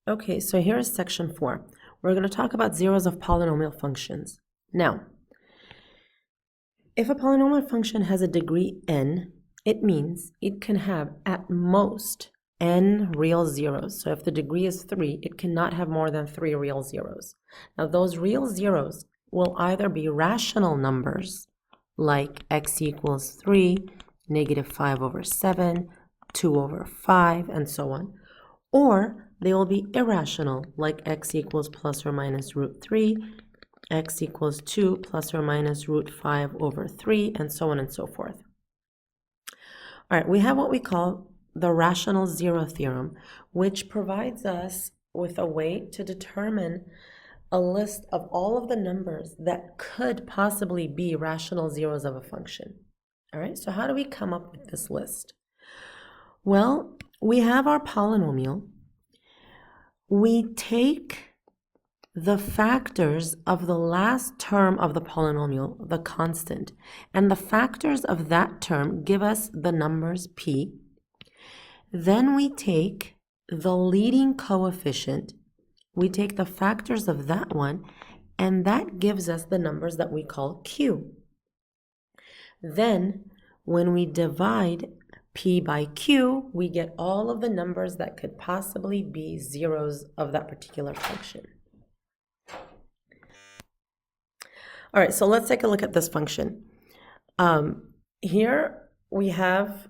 Okay, so here is section 4. We're going to talk about zeros of polynomial functions. Now, if a polynomial function has a degree n, it means it can have at most n real zeros. So if the degree is 3, it cannot have more than 3 real zeros. Now, those real zeros will either be rational numbers, like x equals 3, -5/7, 2/5, and so on, or they will be irrational, like x equals ±√3, x equals 2 ±√5/3, and so on and so forth. All right, we have what we call the rational zero theorem, which provides us with a way to determine a list of all of the numbers that could possibly be rational zeros of a function. All right, so how do we come up with this list? Well, we have our polynomial. We take the factors of the last term of the polynomial, the constant, and the factors of that term give us the numbers p. Then we take the leading coefficient, we take the factors of that one, and that gives us the numbers that we call q. Then, when we divide p by q, we get all of the numbers that could possibly be zeros of that particular function. All right, so let's take a look at this function. Here we have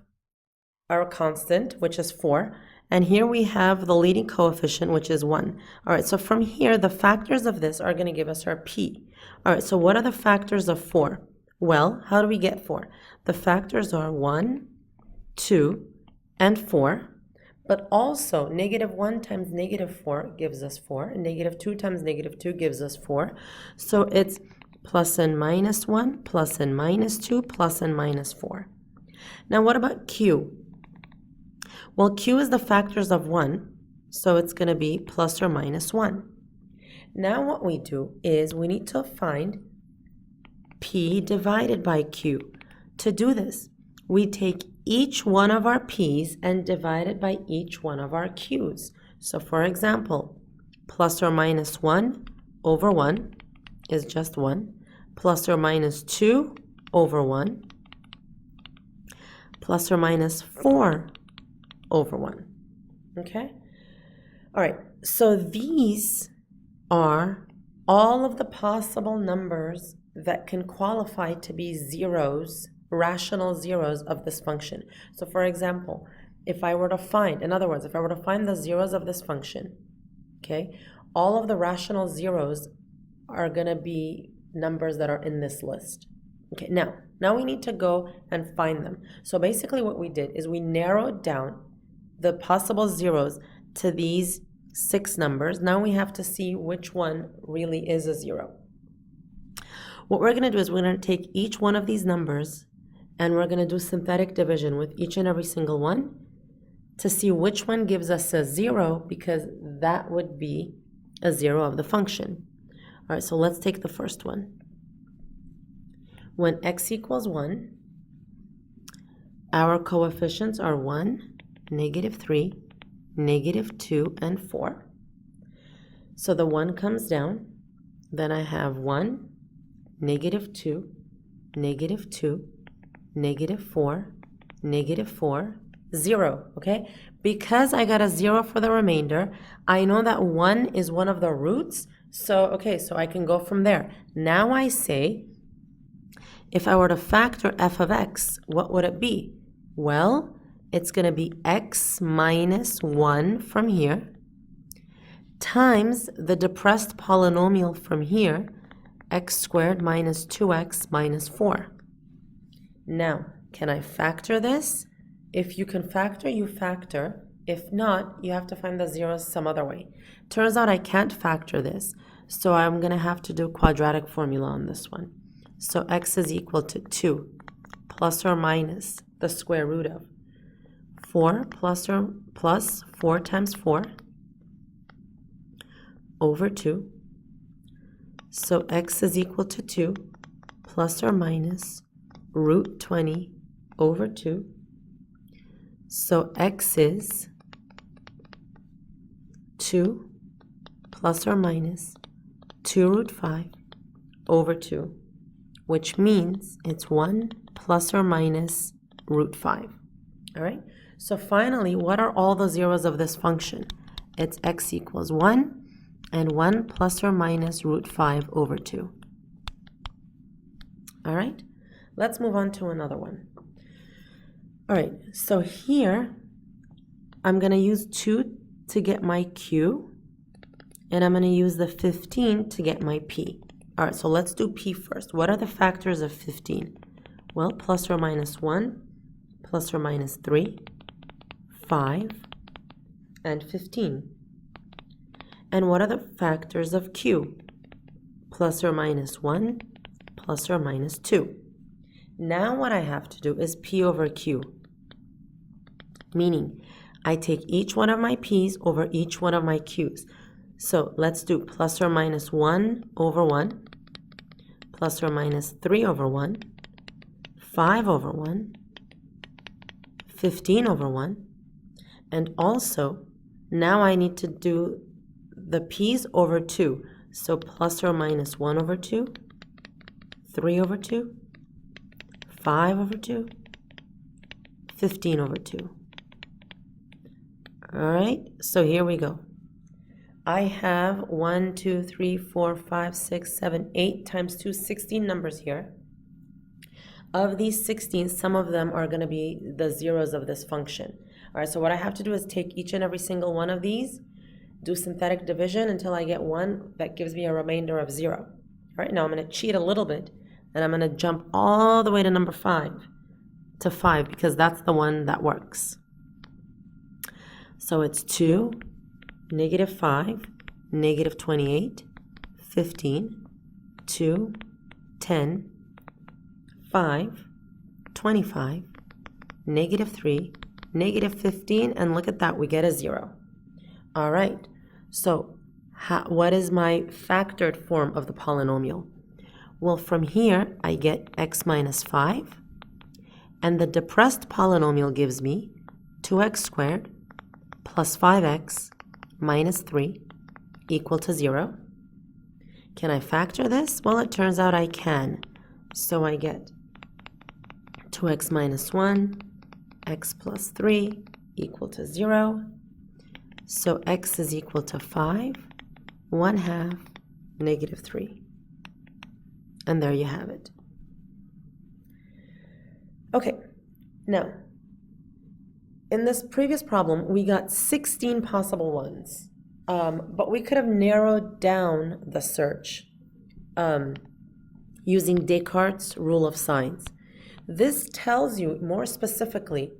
our constant, which is 4, and here we have the leading coefficient, which is 1. All right, so from here, the factors of this are going to give us our p. All right, so what are the factors of 4? Well, how do we get 4? The factors are 1, 2, and 4, but also -1 times -4 gives us 4, and -2 times -2 gives us 4. So it's plus and minus 1, plus and minus 2, plus and minus 4. Now what about q? Well, q is the factors of 1, so it's going to be plus or minus 1. Now what we do is we need to find p divided by q. To do this, we take each one of our p's and divide it by each one of our q's. So for example, plus or minus 1 over 1 is just 1, plus or minus 2 over 1, plus or minus 4 over 1. Okay? All right, so these are all of the possible numbers that can qualify to be zeros, rational zeros of this function. So for example, if I were to find, in other words, if I were to find the zeros of this function, okay, all of the rational zeros are going to be numbers that are in this list. Okay, now we need to go and find them. So basically what we did is we narrowed down the possible zeros to these 6 numbers. Now we have to see which one really is a zero. What we're going to do is we're going to take each one of these numbers and we're going to do synthetic division with each and every single one to see which one gives us a 0, because that would be a 0 of the function. All right, so let's take the first one. When x equals 1, our coefficients are 1, -3, -2, and 4. So the 1 comes down. Then I have 1, -2, -2, -4, -4, 0, okay? Because I got a 0 for the remainder, I know that 1 is one of the roots, so, okay, so I can go from there. Now I say, if I were to factor f of x, what would it be? Well, it's going to be x minus 1 from here, times the depressed polynomial from here, x squared minus 2x minus 4. Now, can I factor this? If you can factor, you factor. If not, you have to find the zeros some other way. Turns out I can't factor this, so I'm going to have to do quadratic formula on this one. So x is equal to 2 plus or minus the square root of 4 plus 4 times 4 over 2. So x is equal to 2 plus or minus root 20 over 2. So x is 2 plus or minus 2 root 5 over 2, which means it's 1 plus or minus root 5. All right? So finally, what are all the zeros of this function? It's x equals 1 and 1 plus or minus root 5 over 2. All right? Let's move on to another one. All right, so here I'm going to use 2 to get my q, and I'm going to use the 15 to get my p. All right, so let's do p first. What are the factors of 15? Well, plus or minus 1, plus or minus 3, 5, and 15. And what are the factors of q? Plus or minus 1, plus or minus 2. Now what I have to do is p over q, meaning I take each one of my p's over each one of my q's. So let's do plus or minus 1 over 1, plus or minus 3 over 1, 5 over 1, 15 over 1, and also now I need to do the p's over 2. So plus or minus 1 over 2, 3 over 2, 5 over 2, 15 over 2. All right, so here we go. I have 1, 2, 3, 4, 5, 6, 7, 8 times 2, 16 numbers here. Of these 16, some of them are going to be the zeros of this function. All right, so what I have to do is take each and every single one of these, do synthetic division until I get one that gives me a remainder of 0. All right, now I'm going to cheat a little bit, and I'm going to jump all the way to number 5, because that's the one that works. So it's 2, negative 5, negative 28, 15, 2, 10, 5, 25, negative 3, negative 15, and look at that, we get a 0. All right, so what is my factored form of the polynomial? Well, from here, I get x minus 5, and the depressed polynomial gives me 2x squared plus 5x minus 3 equal to 0. Can I factor this? Well, it turns out I can. So I get 2x minus 1, x plus 3 equal to 0. So x is equal to 5, 1/2, negative 3. And there you have it. Okay, now, in this previous problem, we got 16 possible ones, but we could have narrowed down the search using Descartes' rule of signs. This tells you more specifically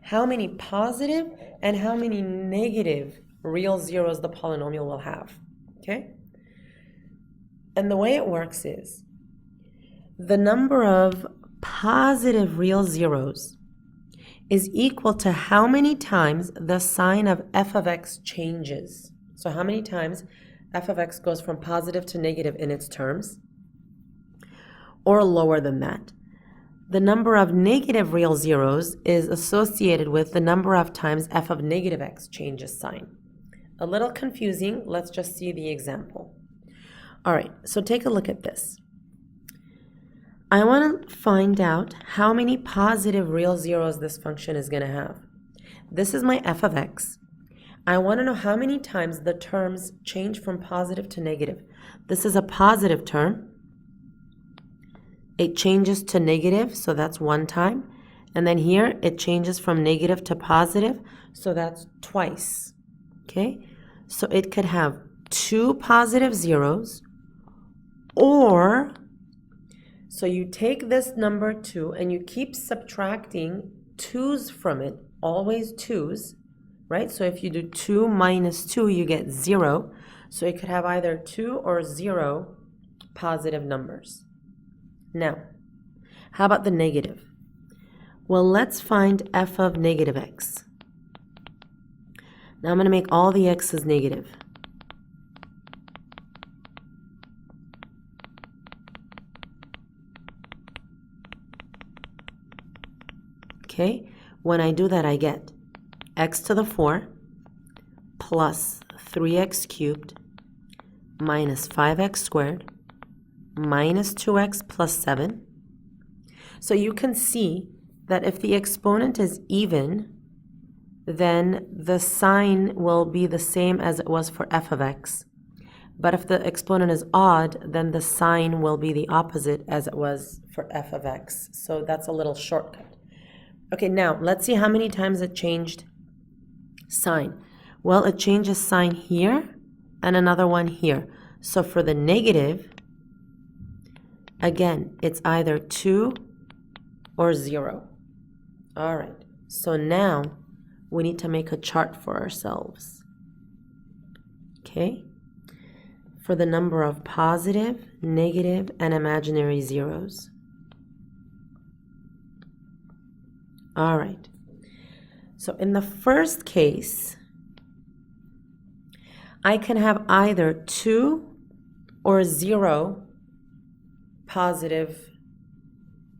how many positive and how many negative real zeros the polynomial will have, okay? And the way it works is the number of positive real zeros is equal to how many times the sign of f of x changes. So how many times f of x goes from positive to negative in its terms, or lower than that. The number of negative real zeros is associated with the number of times f of negative x changes sign. A little confusing, let's just see the example. All right, so take a look at this. I want to find out how many positive real zeros this function is going to have. This is my f of x. I want to know how many times the terms change from positive to negative. This is a positive term. It changes to negative, so that's 1 time. And then here, it changes from negative to positive, so that's twice. Okay? So it could have 2 positive zeros, or... So you take this number 2 and you keep subtracting 2's from it, always 2's, right? So if you do 2 minus 2, you get 0. So it could have either 2 or 0 positive numbers. Now, how about the negative? Well, let's find f of negative x. Now I'm going to make all the x's negative. Okay, when I do that, I get x to the 4 plus 3x cubed minus 5x squared minus 2x plus 7. So you can see that if the exponent is even, then the sign will be the same as it was for f of x. But if the exponent is odd, then the sign will be the opposite as it was for f of x. So that's a little shortcut. Okay, now let's see how many times it changed sign. Well, it changes sign here and another one here. So for the negative, again, it's either 2 or 0. All right, so now we need to make a chart for ourselves. Okay, for the number of positive, negative, and imaginary zeros. All right, so in the first case, I can have either 2 or 0 positive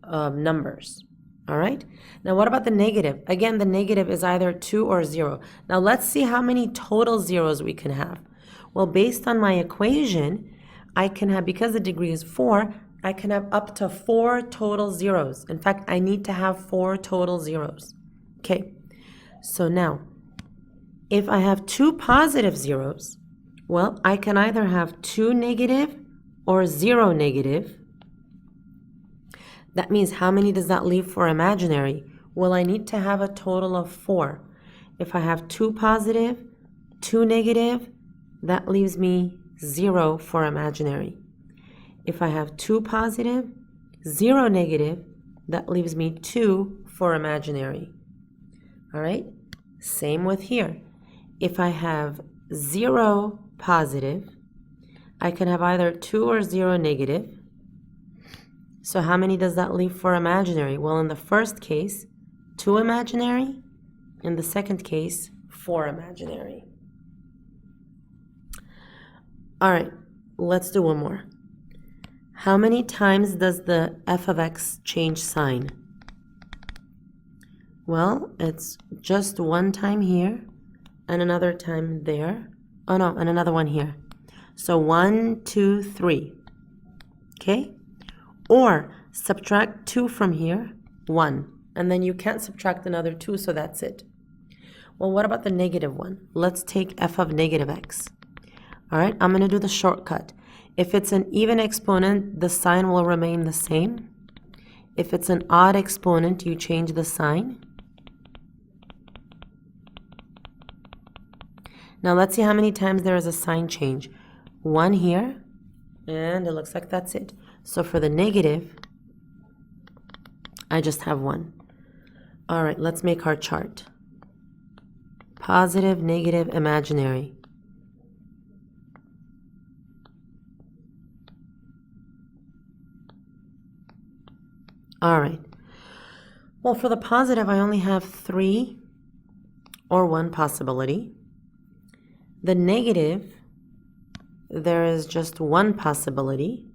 numbers. All right, now what about the negative? Again, the negative is either 2 or 0. Now let's see how many total zeros we can have. Well, based on my equation, I can have, because the degree is 4, I can have up to 4 total zeros. In fact, I need to have 4 total zeros. Okay, so now, if I have 2 positive zeros, well, I can either have 2 negative or 0 negative. That means how many does that leave for imaginary? Well, I need to have a total of 4. If I have 2 positive, 2 negative, that leaves me 0 for imaginary. If I have 2 positive, 0 negative, that leaves me 2 for imaginary. All right, same with here. If I have 0 positive, I can have either 2 or 0 negative. So how many does that leave for imaginary? Well, in the first case, 2 imaginary. In the second case, 4 imaginary. All right, let's do one more. How many times does the f of x change sign? Well, it's just one time here and another time there. Oh no, and another one here. So 1, 2, 3. Okay? Or subtract 2 from here, 1. And then you can't subtract another 2, so that's it. Well, what about the negative one? Let's take f of negative x. All right, I'm going to do the shortcut. If it's an even exponent, the sign will remain the same. If it's an odd exponent, you change the sign. Now let's see how many times there is a sign change. 1 here, and it looks like that's it. So for the negative, I just have 1. All right, let's make our chart. Positive, negative, imaginary. All right. Well, for the positive, I only have 3 or 1 possibility. The negative, there is just 1 possibility.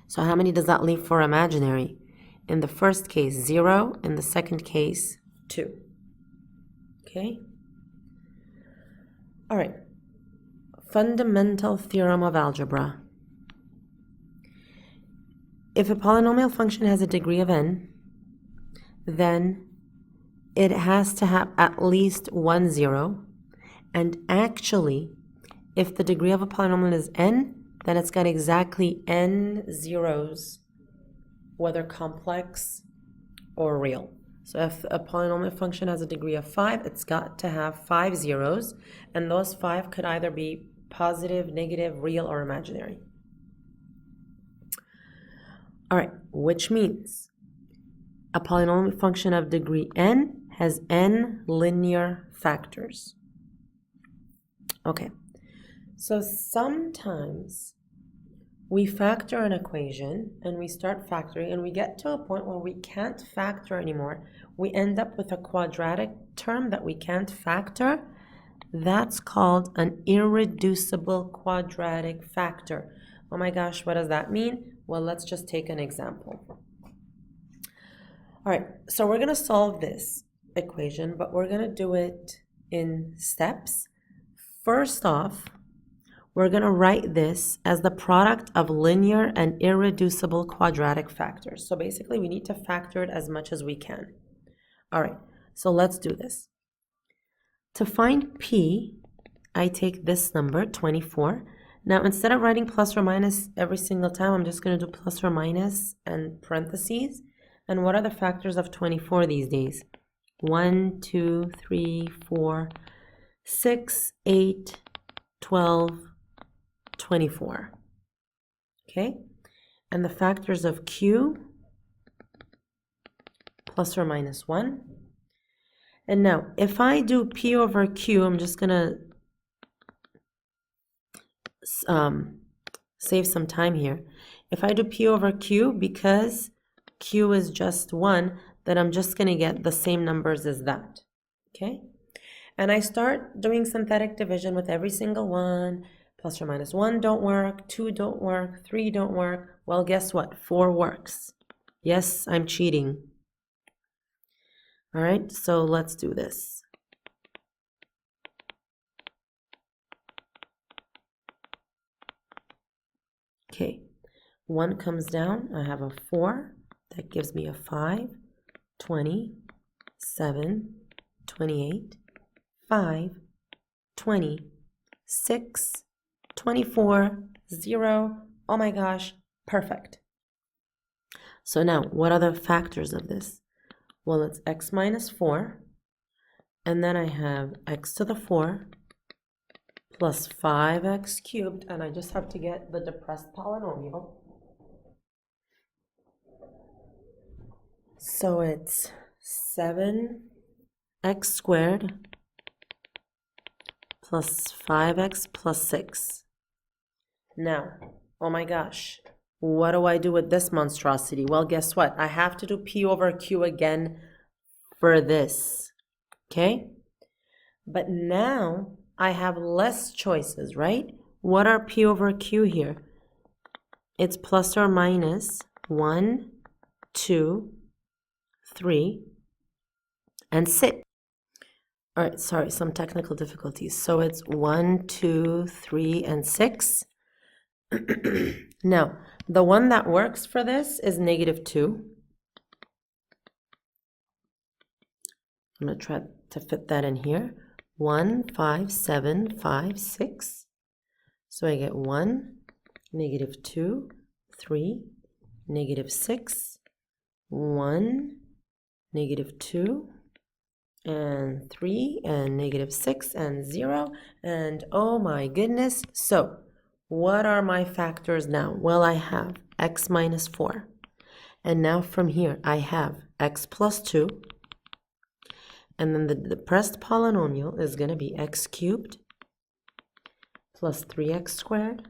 So how many does that leave for imaginary? In the first case, 0. In the second case, 2. Okay? All right. Fundamental theorem of algebra. If a polynomial function has a degree of n, then it has to have at least 1 0. And actually, if the degree of a polynomial is n, then it's got exactly n zeros, whether complex or real. So if a polynomial function has a degree of 5, it's got to have 5 zeros, and those 5 could either be positive, negative, real, or imaginary. All right, which means a polynomial function of degree n has n linear factors. Okay, so sometimes we factor an equation and we start factoring and we get to a point where we can't factor anymore. We end up with a quadratic term that we can't factor. That's called an irreducible quadratic factor. Oh my gosh, what does that mean? Well, let's just take an example. All right, so we're going to solve this equation, but we're going to do it in steps. First off, we're going to write this as the product of linear and irreducible quadratic factors. So basically, we need to factor it as much as we can. All right, so let's do this. To find P, I take this number, 24. Now, instead of writing plus or minus every single time, I'm just going to do plus or minus and parentheses. And what are the factors of 24 these days? 1, 2, 3, 4, 6, 8, 12, 24. Okay? And the factors of Q, plus or minus 1. And now, if I do P over Q, I'm just going to save some time here. If I do P over Q, because Q is just 1, then I'm just going to get the same numbers as that. Okay? And I start doing synthetic division with every single one. Plus or minus 1 don't work, 2 don't work, 3 don't work. Well, guess what? 4 works. Yes, I'm cheating. All right, so let's do this. Okay, 1 comes down. I have a 4. That gives me a 5, 20, 7, 28, 5, 20, 6, 24, 0. Oh my gosh, perfect. So now, what are the factors of this? Well, it's x minus 4, and then I have x to the 4 plus 5x cubed, and I just have to get the depressed polynomial. So it's 7x squared plus 5x plus 6. Now, oh my gosh, what do I do with this monstrosity? Well, guess what? I have to do P over Q again for this, okay? But now I have less choices, right? What are P over Q here? It's plus or minus 1, 2, 3, and 6. All right, sorry, some technical difficulties. So it's 1, 2, 3, and 6. Now, the one that works for this is negative 2. I'm going to try to fit that in here. 1, 5, 7, 5, 6. So I get 1, negative 2, 3, negative 6, 1, negative 2, and 3, and negative 6, and 0, and oh my goodness. So what are my factors now? Well, I have x minus 4. And now from here, I have x plus 2. And then the depressed polynomial is going to be x cubed plus 3x squared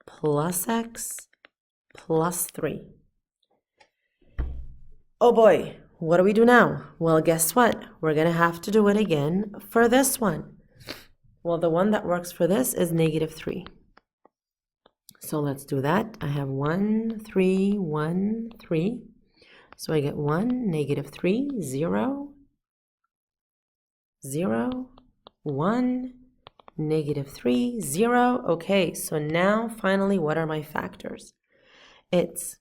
plus x plus 3. Oh boy, what do we do now? Well, guess what? We're going to have to do it again for this one. Well, the one that works for this is negative 3. So let's do that. I have 1, 3, 1, 3. So I get 1, negative 3, 0, 0, 1, negative 3, 0. Okay, so now finally, what are my factors? It's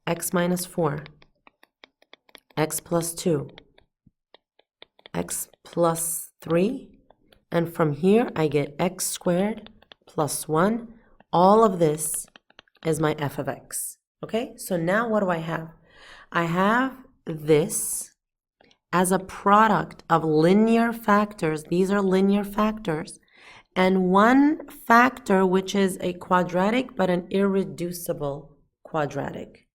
x minus 4, x plus 2, x plus 3, and from here I get x squared plus 1. All of this is my f of x. Okay, so now what do I have? I have this as a product of linear factors. These are linear factors. And one factor which is a quadratic but an irreducible quadratic.